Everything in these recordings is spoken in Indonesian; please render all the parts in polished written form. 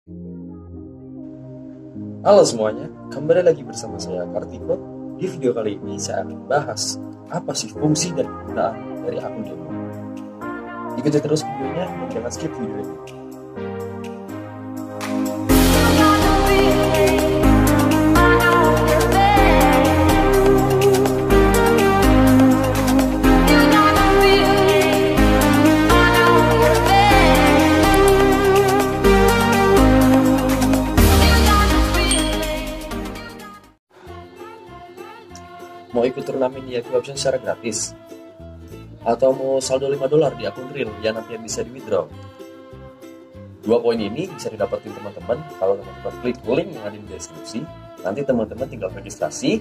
Halo semuanya, kembali lagi bersama saya Kartiko. Di video kali ini saya akan bahas apa sih fungsi dan kegunaan dari akun demo. Ikuti terus videonya dan jangan skip video ini. Mau ikut turnamen di Yahoo Option secara gratis? Atau mau saldo $5 di akun real yang nantinya bisa di withdraw? Dua poin ini bisa didapetin teman-teman kalau teman-teman klik link yang ada di deskripsi. Nanti teman-teman tinggal registrasi,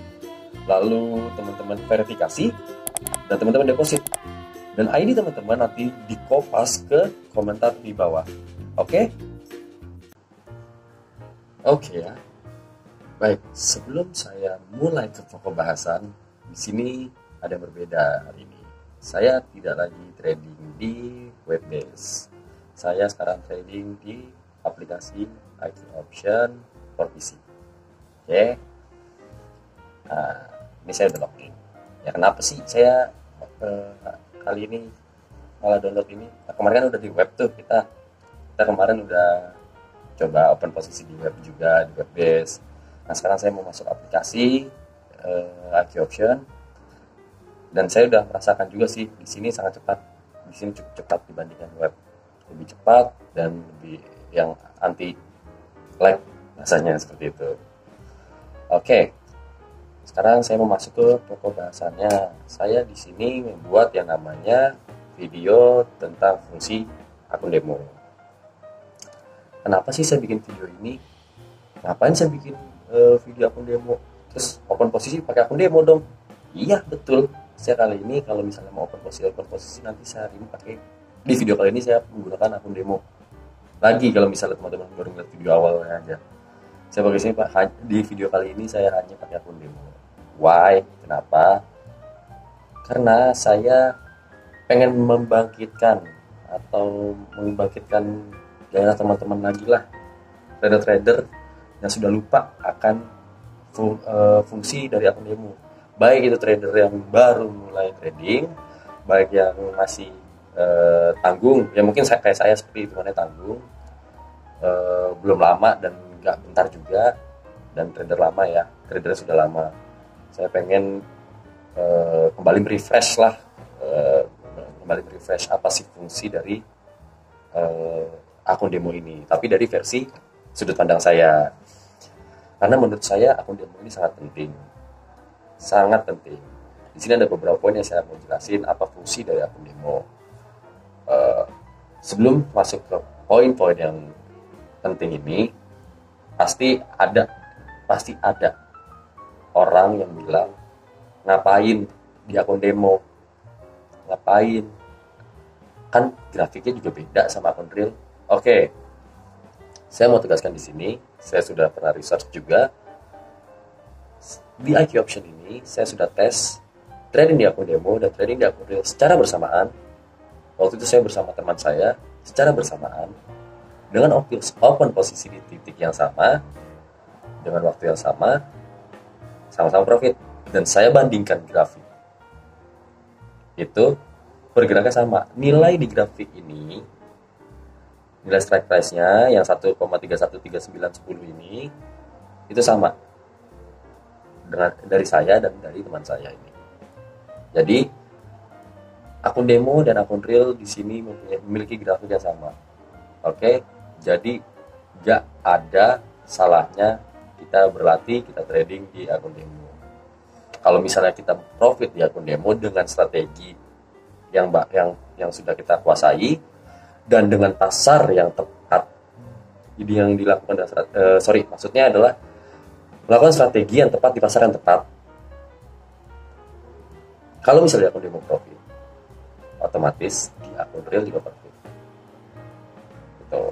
lalu teman-teman verifikasi, dan teman-teman deposit. Dan ID teman-teman nanti di-kopas ke komentar di bawah. Oke? Oke ya. Baik, sebelum saya mulai ke pokok bahasan, di sini ada yang berbeda hari ini. Saya tidak lagi trading di Webdesk. Saya sekarang trading di aplikasi IQ Option for PC. Oke. Nah, ini saya udah login. Ya kenapa sih saya kali ini malah download ini? Nah, kemarin kan udah di web tuh kita kemarin udah coba open posisi di web juga di Webdesk. Nah sekarang saya mau masuk aplikasi IQ Option dan saya udah merasakan juga sih di sini sangat cepat, di sini cukup cepat dibandingkan web, lebih cepat dan lebih yang anti lag rasanya seperti itu. Oke, sekarang saya mau masuk ke pokok bahasannya. Saya di sini membuat yang namanya video tentang fungsi akun demo. Kenapa sih saya bikin video ini? Ngapain saya bikin video akun demo? Terus open posisi pakai akun demo dong? Iya betul. Saya kali ini kalau misalnya mau open posisi nanti saya hari ini pakai di video kali ini saya menggunakan akun demo. Lagi kalau misalnya teman-teman baru ngeliat video awalnya aja, saya pakai sini di video kali ini saya hanya pakai akun demo. Why? Kenapa? Karena saya pengen membangkitkan gairah teman-teman lagi lah, trader-trader yang sudah lupa akan fungsi dari akun demo. Baik itu trader yang baru mulai trading, baik yang masih tanggung, ya mungkin kayak saya seperti itu, mana tanggung, belum lama dan nggak bentar juga, dan trader lama ya, trader sudah lama. Saya pengen kembali refresh apa sih fungsi dari akun demo ini, tapi dari versi sudut pandang saya. Karena menurut saya akun demo ini sangat penting. Di sini ada beberapa poin yang saya mau jelasin apa fungsi dari akun demo. Sebelum masuk ke poin-poin yang penting ini, pasti ada orang yang bilang, ngapain di akun demo? Ngapain? Kan grafiknya juga beda sama akun real. Oke. Saya mau tegaskan di sini, saya sudah pernah research juga. Di IQ Option ini, saya sudah tes trading di akun demo dan trading di akun real secara bersamaan. Waktu itu saya bersama teman saya, secara bersamaan, dengan open posisi di titik yang sama, dengan waktu yang sama, sama-sama profit. Dan saya bandingkan grafik. Itu pergerakannya sama. Nilai di grafik ini, nilai strike price-nya yang 1,313910 ini itu sama dengan dari saya dan dari teman saya ini. Jadi akun demo dan akun real di sini memiliki grafik yang sama. Oke, jadi nggak ada salahnya kita berlatih, kita trading di akun demo. Kalau misalnya kita profit di akun demo dengan strategi yang sudah kita kuasai dan dengan pasar yang tepat, ini yang dilakukan maksudnya adalah melakukan strategi yang tepat di pasar yang tepat. Kalau misalnya akun demo profit, otomatis di akun real juga profit. Gitu.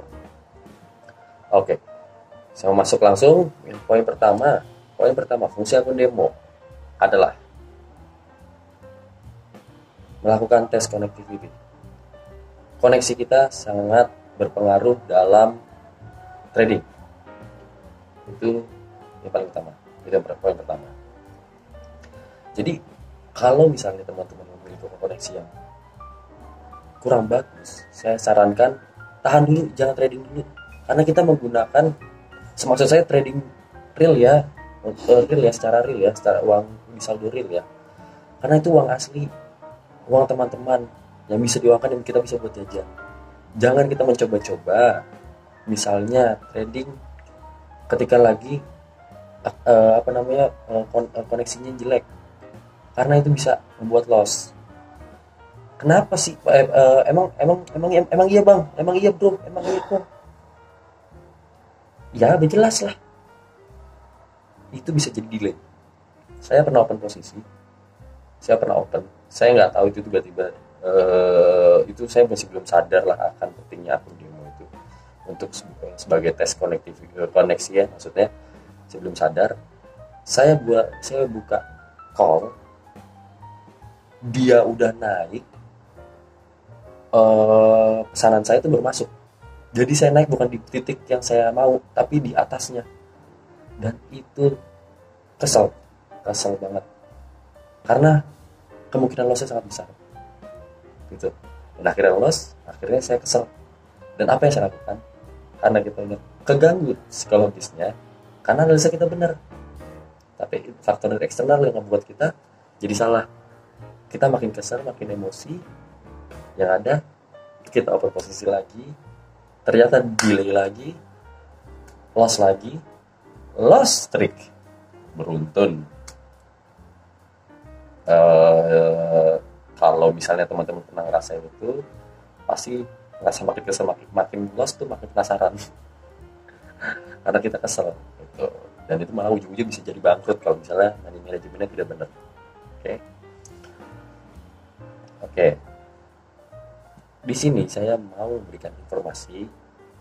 Oke, saya mau masuk langsung. Poin pertama, fungsi akun demo adalah melakukan tes connectivity. Koneksi kita sangat berpengaruh dalam trading. Itu yang paling utama, itu yang poin pertama. Jadi kalau misalnya teman-teman memiliki koneksi yang kurang bagus, saya sarankan tahan dulu, jangan trading dulu, karena kita menggunakan, semaksud saya trading real ya, secara real ya, secara uang di saldo real ya, karena itu uang asli, uang teman-teman yang bisa diuangkan, yang kita bisa buat jajan. Jangan kita mencoba-coba misalnya trading ketika lagi koneksinya jelek, karena itu bisa membuat loss. Kenapa sih? Emang iya bang, emang iya bro, emang iya bro. Ya udah jelas lah. Itu bisa jadi delay. Saya pernah open posisi, saya nggak tahu itu tiba-tiba itu saya masih belum sadar lah akan pentingnya akun demo itu untuk sebagai tes koneksi ya, maksudnya saya belum sadar. Saya buka call, dia udah naik, pesanan saya itu baru masuk. Jadi saya naik bukan di titik yang saya mau, tapi di atasnya, dan itu kesel banget, karena kemungkinan lossnya sangat besar gitu. Dan akhirnya saya kesel. Dan apa yang saya lakukan? Karena kita udah keganggu psikologisnya, karena analisa kita benar, tapi faktor dari eksternal yang membuat kita jadi salah. Kita makin kesal, makin emosi, yang ada kita open posisi lagi, ternyata delay lagi, loss streak beruntun. Kalau misalnya teman-teman pernah ngerasain itu, pasti ngerasa makin kesel, makin loss tuh makin penasaran karena kita kesel gitu. Dan itu malah ujung-ujung bisa jadi bangkrut kalau misalnya manajemennya tidak benar. Oke. Di sini saya mau memberikan informasi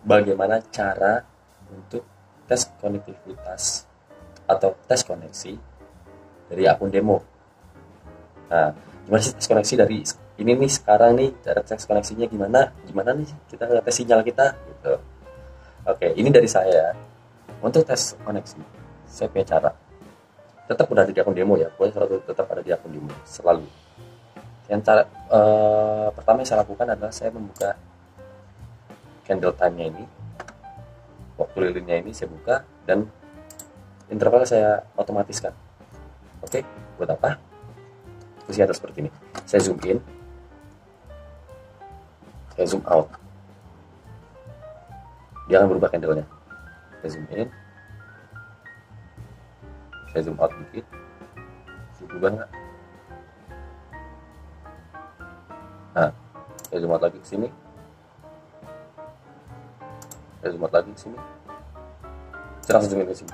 bagaimana cara untuk tes konektivitas atau tes koneksi dari akun demo. Nah, gimana sih tes koneksi dari ini nih sekarang nih, cara tes koneksinya gimana nih kita ngetes sinyal kita gitu. Oke, ini dari saya. Untuk tes koneksi, saya punya cara. Tetap udah ada di akun demo ya, pokoknya selalu tetap ada di akun demo selalu. Yang cara pertama yang saya lakukan adalah saya membuka candle time-nya ini, waktu lilinnya ini saya buka, dan intervalnya saya otomatiskan. Oke, buat apa? Posisi atas seperti ini. Saya zoom in, saya zoom out. Dia akan berubah candle-nya. Saya zoom in, saya zoom out dikit. Berubah nggak? Nah, saya zoom out lagi ke sini. Saya zoom out lagi ke sini. Saya langsung zoom in ke sini.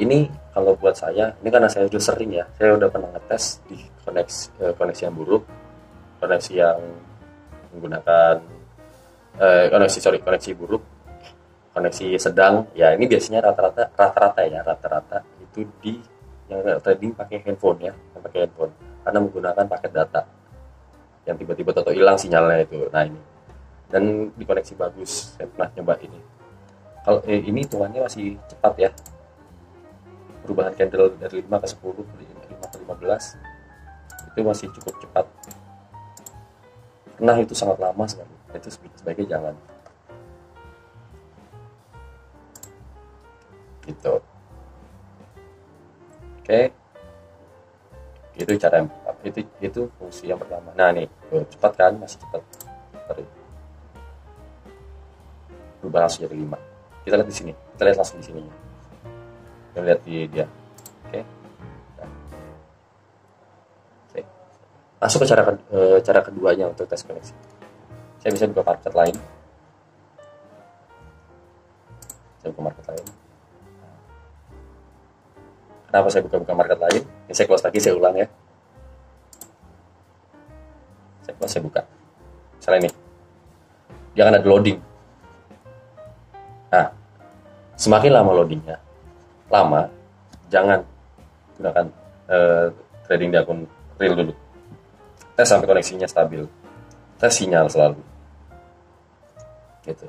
Ini kalau buat saya, ini karena saya udah sering ya, saya udah pernah ngetes di koneksi yang buruk, koneksi yang menggunakan koneksi buruk, koneksi sedang. Ya ini biasanya rata-rata itu di yang trading pakai handphone ya, yang pakai handphone, karena menggunakan paket data yang tiba-tiba atau hilang sinyalnya itu. Nah ini, dan di koneksi bagus, saya pernah nyoba ini. Kalau ini hitungannya masih cepat ya, perubahan candle dari 5 ke 10, 5 ke 15 itu masih cukup cepat. Nah itu sangat lama sekali, itu sebaiknya jangan gitu. Oke, itu cara itu fungsi yang pertama. Nah nih cepat kan, masih cepat. Berubah langsung jadi 5. Kita lihat di sini, kita lihat langsung di sini. Kita lihat di dia. Oke. Masuk ke cara keduanya untuk tes koneksi. Saya bisa buka market lain. Kenapa saya buka market lain? Ini saya close lagi, saya ulang ya. Saya buka. Misalnya ini, dia akan ada loading. Nah, semakin lama loadingnya, jangan gunakan trading di akun real dulu. Tes sampai koneksinya stabil. Tes sinyal selalu. gitu.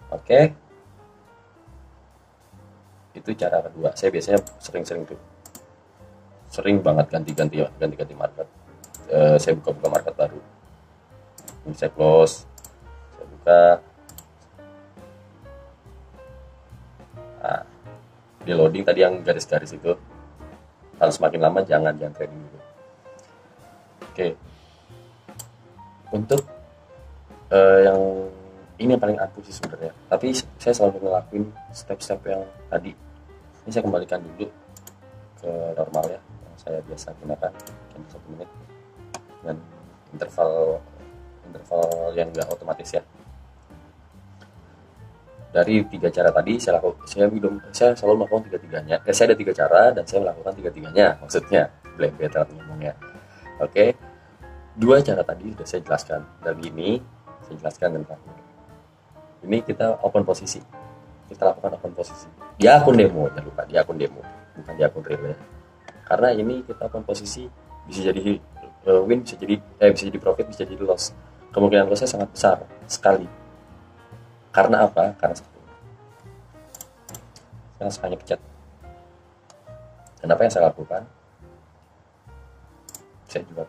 Oke, itu cara kedua. Saya biasanya sering banget ganti-ganti market. Saya buka market baru, ini saya close, saya buka. Nah, di loading tadi yang garis-garis itu, kalau semakin lama jangan trading dulu. Oke, untuk yang ini yang paling ampuh sih sebenarnya, tapi saya selalu ngelakuin step-step yang tadi. Ini saya kembalikan dulu ke normal ya, yang saya biasa gunakan, 1 menit dan interval yang enggak otomatis ya. Dari 3 cara tadi saya selalu melakukan tiga-tiganya. Saya ada 3 cara dan saya melakukan tiga-tiganya, maksudnya blend ngomongnya. Oke, 2 cara tadi sudah saya jelaskan, dan ini saya jelaskan tentang ini kita open posisi. Kita lakukan open posisi di akun demo, jangan lupa di akun demo, bukan di akun real ya. Karena ini kita open posisi, bisa jadi win, bisa jadi profit, bisa jadi loss. Kemungkinan lossnya sangat besar sekali. Karena apa? Karena saya hanya pencet. Dan apa yang saya lakukan? Saya jual.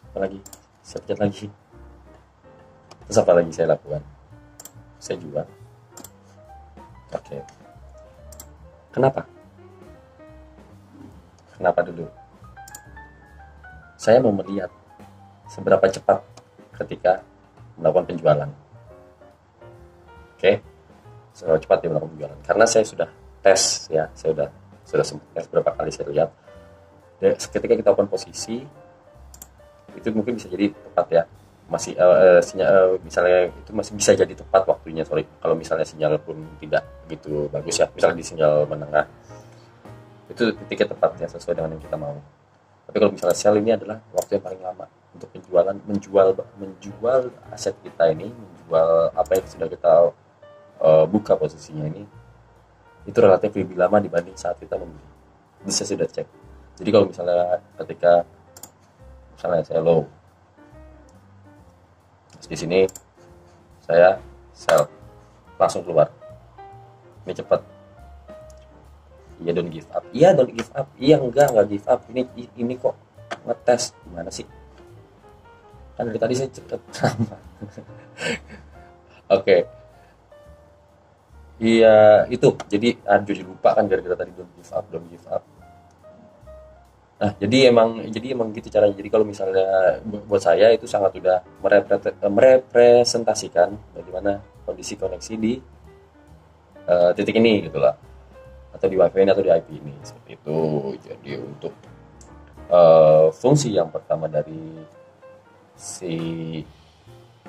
Apa lagi? Saya pencet lagi. Terus apa lagi saya lakukan? Saya jual. Oke. Kenapa? Kenapa dulu? Saya mau melihat seberapa cepat ketika melakukan penjualan. Oke. Seberapa cepat dia melakukan penjualan. Karena saya sudah tes ya, saya sudah sempat tes berapa kali saya lihat. Dan ketika kita open posisi, itu mungkin bisa jadi tepat ya. Masih misalnya itu masih bisa jadi tepat waktunya, kalau misalnya sinyal pun tidak begitu bagus ya, misalnya di sinyal menengah itu titiknya tepat ya, sesuai dengan yang kita mau. Tapi kalau misalnya sell ini adalah waktu yang paling lama untuk menjual aset kita ini, menjual apa yang sudah kita buka posisinya ini, itu relatif lebih lama dibanding saat kita membeli. Bisa sudah cek. Jadi kalau misalnya ketika misalnya saya low, di sini saya sell, langsung keluar. Ini cepat. Iya, don't give up. Iya, don't give up. Iya, enggak give up. Ini kok ngetes, gimana sih? Kan dari tadi saya cepet. Oke. Iya, itu. Jadi lupa kan gara-gara tadi don't give up. Nah, jadi emang gitu caranya. Jadi kalau misalnya buat saya itu sangat sudah merepresentasikan bagaimana kondisi koneksi di titik ini gitu lah, atau di WiFi ini atau di IP ini, seperti itu. Jadi untuk fungsi yang pertama dari si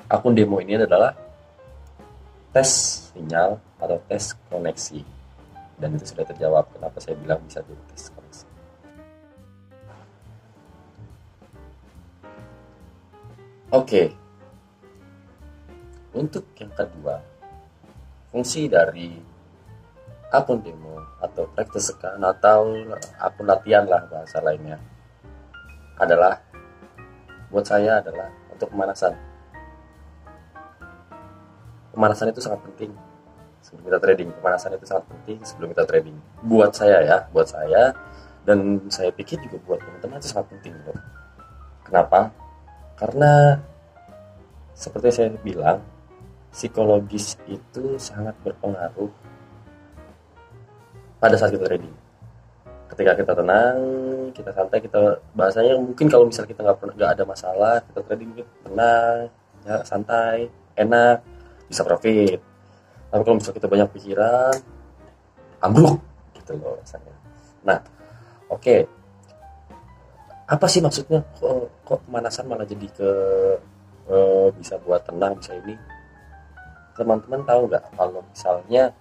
akun demo ini adalah tes sinyal atau tes koneksi, dan itu sudah terjawab kenapa saya bilang bisa jadi tes koneksi. Oke. Untuk yang kedua, fungsi dari akun demo atau practice account atau akun latihan lah bahasa lainnya adalah, buat saya adalah untuk pemanasan. Pemanasan itu sangat penting sebelum kita trading. Pemanasan itu sangat penting sebelum kita trading. Buat saya, dan saya pikir juga buat teman-teman itu sangat penting loh. Kenapa? Karena seperti saya bilang, psikologis itu sangat berpengaruh pada saat kita trading. Ketika kita tenang, kita santai, kita bahasanya mungkin kalau misalnya kita nggak ada masalah, kita trading tenang, ya, santai, enak, bisa profit. Tapi kalau misalnya kita banyak pikiran, ambruk gitu loh rasanya. Nah, oke. Apa sih maksudnya kok pemanasan malah jadi bisa buat tenang, bisa ini? Teman-teman tahu nggak kalau misalnya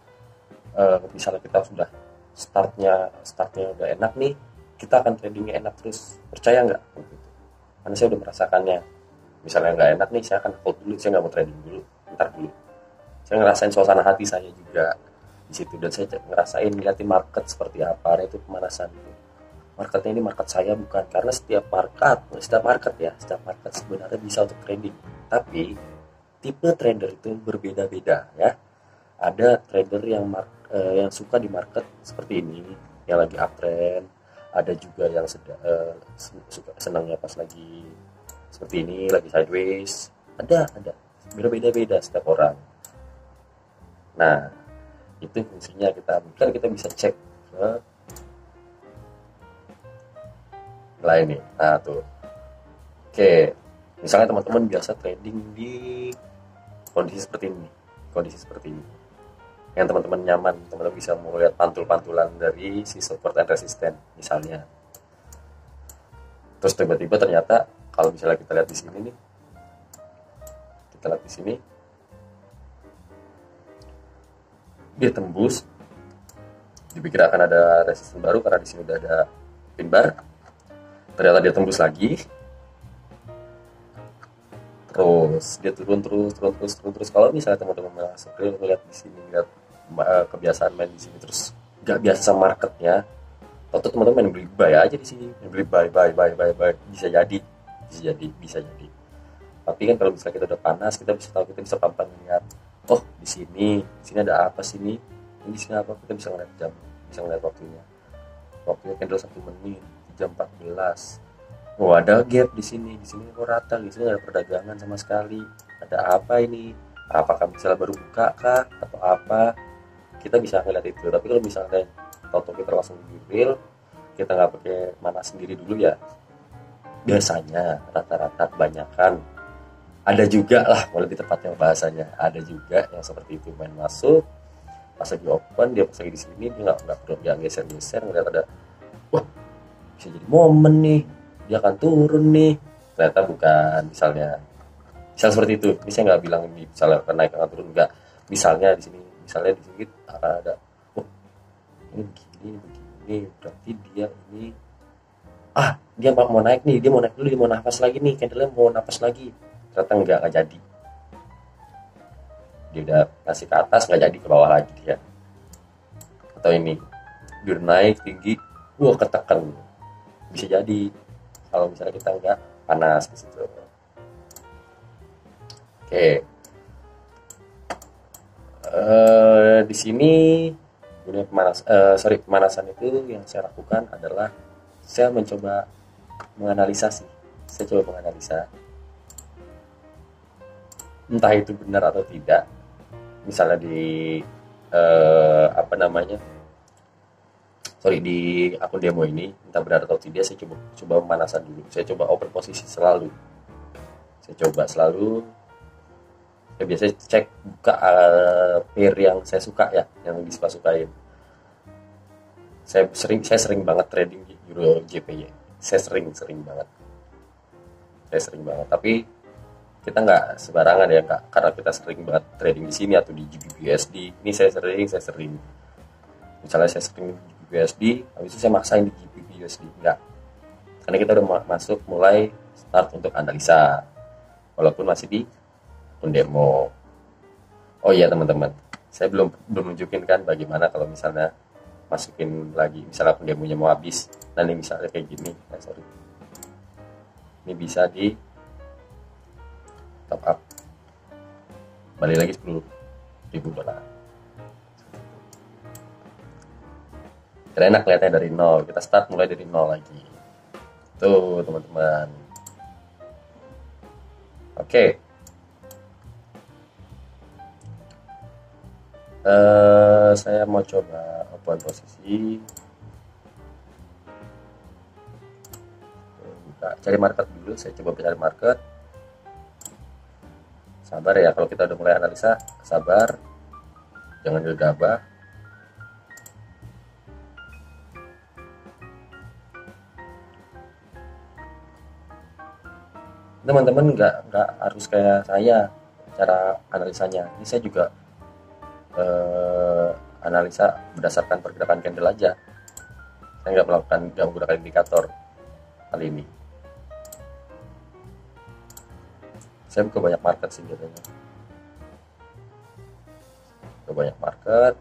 kita sudah startnya udah enak nih, kita akan tradingnya enak terus, percaya nggak? Karena saya udah merasakannya. Misalnya nggak enak nih, saya akan hold dulu, saya nggak mau trading dulu, ntar dulu. Saya ngerasain suasana hati saya juga di situ, dan saya ngerasain ngeliatin market seperti apa. Itu pemanasan itu. marketnya ini market saya, bukan. Karena setiap market sebenarnya bisa untuk trading, tapi tipe trader itu berbeda-beda ya. Ada trader yang suka di market seperti ini, yang lagi uptrend. Ada juga yang suka senangnya pas lagi seperti ini, lagi sideways. Ada berbeda-beda setiap orang. Nah, itu fungsinya kita bisa cek ke lain nih. Nah, tuh. Oke. Misalnya teman-teman biasa trading di kondisi seperti ini. Kondisi seperti ini. Yang teman-teman nyaman, teman-teman bisa melihat pantul-pantulan dari si support and resistance misalnya. Terus tiba-tiba ternyata kalau misalnya kita lihat di sini nih. Kita lihat di sini. Dia tembus. Dipikir akan ada resistance baru karena di sini udah ada pin bar. Ternyata dia tembus lagi. Terus dia turun terus. Kalau misalnya teman-teman masuk lihat di sini, lihat kebiasaan main di sini, terus nggak biasa sama marketnya, atau teman-teman main beli buy aja di sini, main beli buy, bisa jadi. Tapi kan kalau misalnya kita udah panas, kita bisa tahu, kita bisa pelan-pelan melihat, oh di sini ada apa sih ini di sini apa, kita bisa ngeliat jam, bisa ngeliat waktunya candle 1 menit, jam 14. Oh, ada gap di sini kok rata, di sini ada perdagangan sama sekali. Ada apa ini? Apakah misalnya baru buka kah atau apa? Kita bisa ngeliat itu. Tapi kalau misalnya tahu kita langsung di real, kita nggak pakai mana sendiri dulu ya. Biasanya rata-rata kebanyakan, ada juga lah, kalau lebih tepatnya bahasanya, ada juga yang seperti itu, main masuk pas lagi open, dia pas lagi di sini dia nggak perlu dia geser-geser, ngeliat ada, wah bisa jadi momen nih, dia akan turun nih, ternyata bukan. Misal seperti itu. Ini saya nggak bilang ini misalnya akan naik akan turun, enggak. Misalnya di sini akan ada, oh ini begini, berarti dia ini, dia mau naik nih, dia mau naik dulu, dia mau nafas lagi nih, candle-nya mau nafas lagi, ternyata nggak jadi, dia udah ngasih ke atas, nggak jadi ke bawah lagi dia. Atau ini dia udah naik tinggi, ketekan, bisa jadi kalau misalnya kita nggak panas di situ. Oke. Di sini pemanasan itu yang saya lakukan adalah saya mencoba menganalisa entah itu benar atau tidak. Misalnya di di akun demo ini, entah benar atau tidak, saya coba pemanasan dulu. Saya coba open posisi selalu. Saya biasanya cek buka pair yang saya suka ya, yang disukain. Saya sering banget trading di Euro JPY. Saya sering banget. Tapi kita nggak sembarangan ya, Kak. Karena kita sering banget trading di sini atau di GBP/USD. Ini saya sering. Misalnya saya sering di GBP/USD, habis itu saya maksain di GBP/USD. Enggak. Karena kita udah mulai start untuk analisa. Walaupun masih di akun demo. Oh iya teman-teman, saya belum nunjukin kan bagaimana kalau misalnya masukin lagi, misalnya akun demonya mau habis. Nah ini misalnya kayak gini, ini bisa di top up, balik lagi $10.000. Kira enak lihatnya dari nol, kita start mulai dari nol lagi. Tuh teman-teman. Oke. Saya mau coba open posisi, cari market dulu. Saya coba cari market. Sabar ya, kalau kita udah mulai analisa, sabar, jangan gegabah. Teman-teman nggak harus kayak saya cara analisanya. Ini saya juga analisa berdasarkan pergerakan candle aja. Saya nggak menggunakan indikator kali ini. Saya buka banyak market sih biasanya. Banyak market.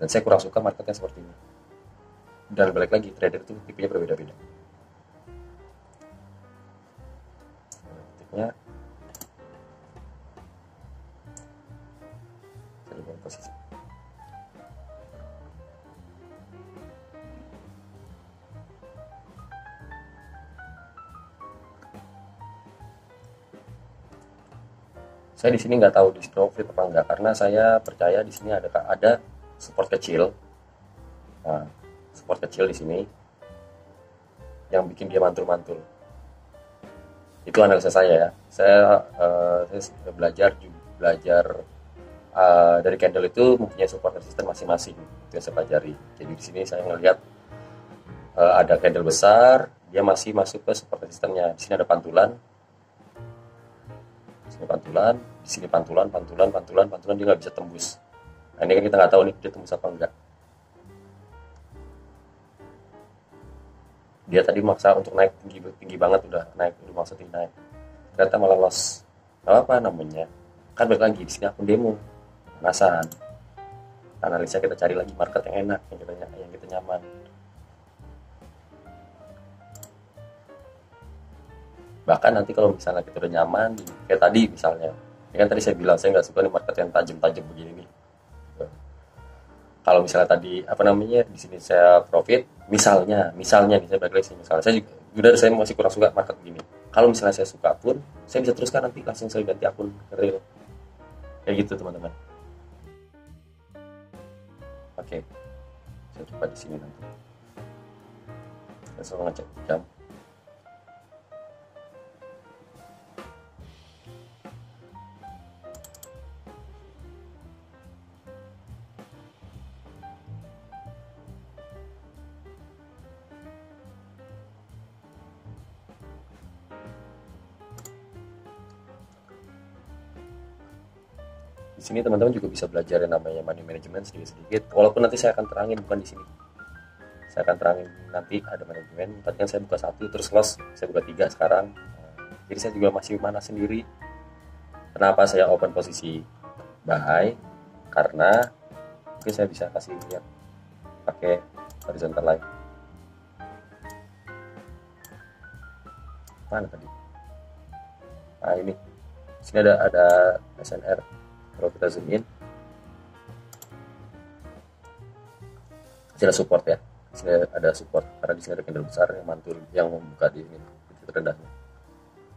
Dan saya kurang suka marketnya seperti ini. Dan balik lagi, trader itu tipenya berbeda-beda. Tipenya saya coba posisi. Saya di sini nggak tahu di profit apa enggak, karena saya percaya di sini ada support kecil. Nah, support kecil di sini yang bikin dia mantul-mantul. Itu analisa saya ya. Saya belajar dari candle itu mempunyai support resisten masing-masing. Itu yang saya pelajari. Jadi di sini saya ngelihat ada candle besar, dia masih masuk ke support resistennya. Di sini ada pantulan. Pantulan, di sini pantulan, dia nggak bisa tembus. Nah, ini kan kita nggak tahu nih dia tembus apa enggak. Dia tadi maksa untuk naik tinggi banget, udah maksa tinggi naik. Ternyata malah loss. Apa namanya? Kan balik lagi di sini akun demo, pemanasan. Analisa kita cari lagi market yang enak, yang kita nyaman. Bahkan nanti kalau misalnya kita udah nyaman, kayak tadi misalnya, ya kan tadi saya bilang saya nggak suka nih market yang tajam-tajam begini nih. Kalau misalnya tadi di sini saya profit, misalnya nih saya balik lagi, misalnya saya masih kurang suka market begini. Kalau misalnya saya suka pun, saya bisa teruskan nanti langsung saya ganti akun ke real. Kayak gitu teman-teman. Oke, saya coba di sini nanti. Saya selalu ngecek jam. Di sini teman-teman juga bisa belajar yang namanya money management sedikit-sedikit. Walaupun nanti saya akan terangin, bukan di sini. Saya akan terangin nanti ada manajemen. Tadi kan saya buka 1 terus loss, saya buka 3 sekarang. Jadi saya juga masih mana sendiri. Kenapa saya open posisi buy? Karena mungkin saya bisa kasih lihat pakai horizontal line. Mana tadi? Nah ini, di sini ada SNR. Kalau kita zoom in, ada support ya. Di sini ada support karena di sini ada candle besar yang mantul, yang membuka di ini titik terendahnya.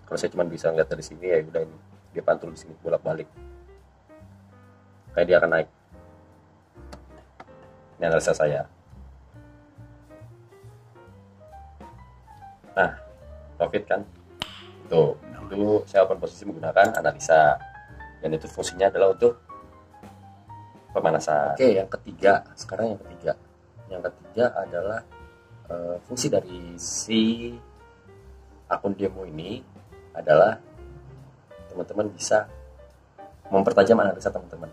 Kalau saya cuma bisa ngeliat dari sini, ya udah ini dia pantul di sini bolak-balik. Kayak dia akan naik. Ini analisa saya. Nah, profit kan? Tuh, itu saya open posisi menggunakan analisa. Dan itu fungsinya adalah untuk pemanasan. Oke, yang ketiga. Sekarang yang ketiga adalah fungsi dari si akun demo ini adalah teman-teman bisa mempertajam analisa teman-teman.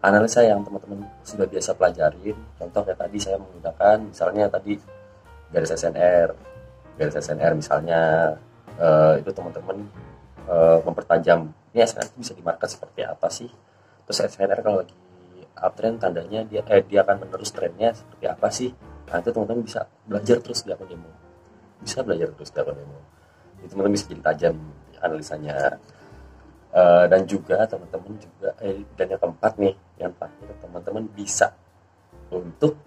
Analisa yang teman-teman sudah biasa pelajarin. Contoh kayak tadi saya menggunakan misalnya tadi garis SNR misalnya, itu teman-teman mempertajam ini SNR itu bisa di market seperti apa sih. Terus SNR kalau lagi uptrend tandanya dia akan menerus trennya seperti apa sih. Nah itu teman-teman bisa belajar terus di akun demo. Jadi teman-teman bisa jadi tajam analisanya. Dan juga teman-teman juga dan yang keempat nih, yang terakhir, teman-teman bisa untuk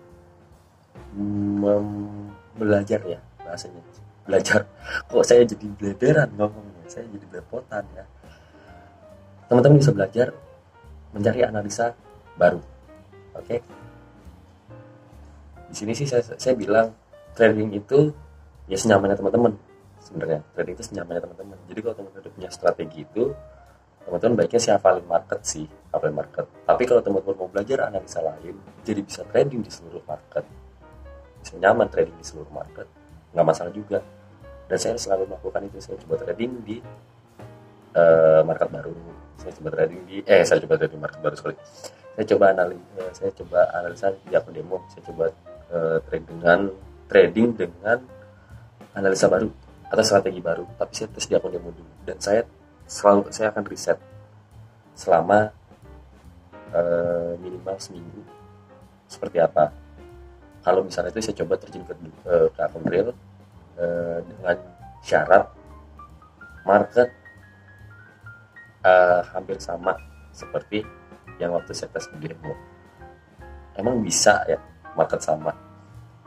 belajar ya bahasanya. Belajar. Kok saya jadi blederan ngomongnya, saya jadi belepotan ya. Teman-teman bisa belajar mencari analisa baru. Oke. Di sini sih saya bilang trading itu ya senyamannya teman-teman. Sebenarnya trading itu senyamannya teman-teman. Jadi kalau teman-teman punya strategi itu, teman-teman baiknya sih hafalin market. Tapi kalau teman-teman mau belajar analisa lain, jadi bisa trading di seluruh market, bisa nyaman trading di seluruh market, nggak masalah juga. Dan saya selalu melakukan itu. Saya coba trading di market baru. Saya coba trading market baru sekali. Saya coba analisa di akun demo. Saya coba trading dengan analisa baru atau strategi baru. Tapi saya tes di akun demo dulu. Dan saya akan riset selama minimal seminggu seperti apa. Kalau misalnya itu saya coba terjun ke akun real dengan syarat market hampir sama seperti yang waktu saya tes di demo. Emang bisa ya market sama?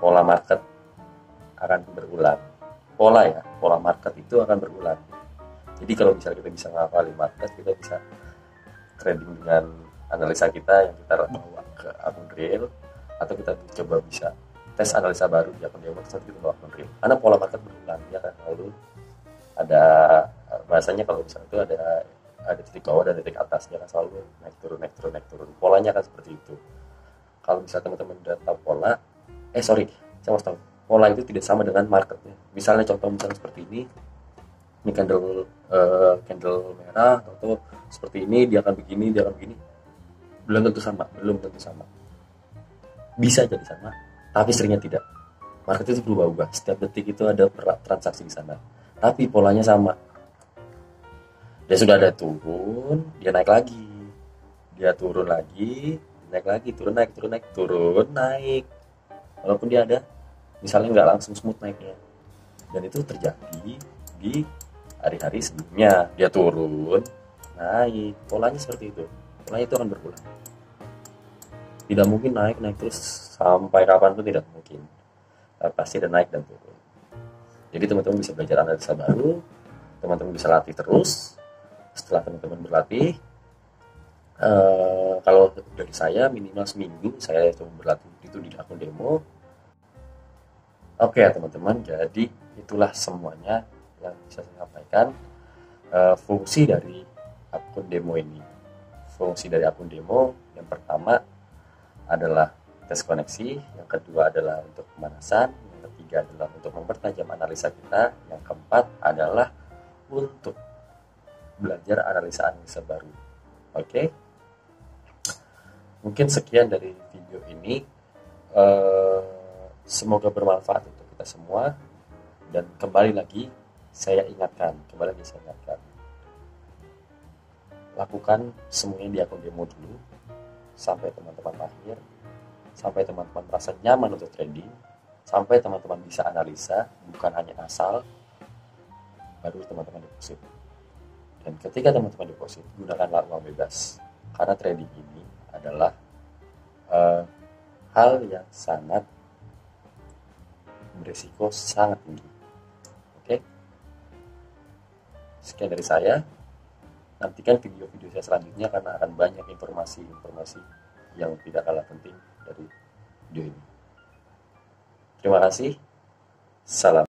Pola market akan berulang. Pola market itu akan berulang. Jadi kalau misalnya kita bisa ngapalin market, kita bisa trading dengan analisa kita yang kita bawa ke akun real, atau kita coba bisa tes analisa baru di akun demo terus kita bawa akun real. Karena pola market berulang, ya kan, lalu ada bahasanya kalau misalnya itu ada titik bawah dan titik atas, dia akan selalu naik turun naik turun naik turun. Polanya akan seperti itu. Kalau misalnya teman-teman udah tahu pola, saya harus tahu pola itu tidak sama dengan marketnya. Misalnya misalnya seperti ini candle merah, atau seperti ini dia akan begini, belum tentu sama. Bisa jadi sama, tapi seringnya tidak. Market itu berubah-ubah, setiap detik itu ada transaksi di sana, tapi polanya sama. Dia sudah ada turun, dia naik lagi, dia turun lagi, naik lagi, turun naik. Walaupun dia ada, misalnya nggak langsung smooth naiknya, dan itu terjadi di hari-hari sebelumnya. Dia turun, naik, polanya seperti itu. Polanya itu akan berulang. Tidak mungkin naik terus sampai kapan pun, tidak mungkin. Pasti ada naik dan turun. Jadi teman-teman bisa belajar analisa baru, teman-teman bisa latih terus. Setelah teman-teman berlatih, kalau dari saya minimal seminggu saya coba berlatih itu di akun demo. Oke ya teman-teman, jadi itulah semuanya yang bisa saya sampaikan. Fungsi dari akun demo ini. Fungsi dari akun demo yang pertama adalah tes koneksi, yang kedua adalah untuk pemanasan, yang ketiga adalah untuk mempertajam analisa kita, yang keempat adalah untuk belajar analisa baru. Oke. Mungkin sekian dari video ini. Semoga bermanfaat untuk kita semua. Dan kembali lagi saya ingatkan, lakukan semuanya di akun demo dulu sampai teman-teman lahir, sampai teman-teman merasa nyaman untuk trading, sampai teman-teman bisa analisa, bukan hanya asal, baru teman-teman deposit. Dan ketika teman-teman deposit, gunakanlah uang bebas, karena trading ini adalah hal yang sangat berisiko sangat tinggi. Oke? Sekian dari saya. Nantikan video-video saya selanjutnya karena akan banyak informasi-informasi yang tidak kalah penting dari video ini. Terima kasih. Salam.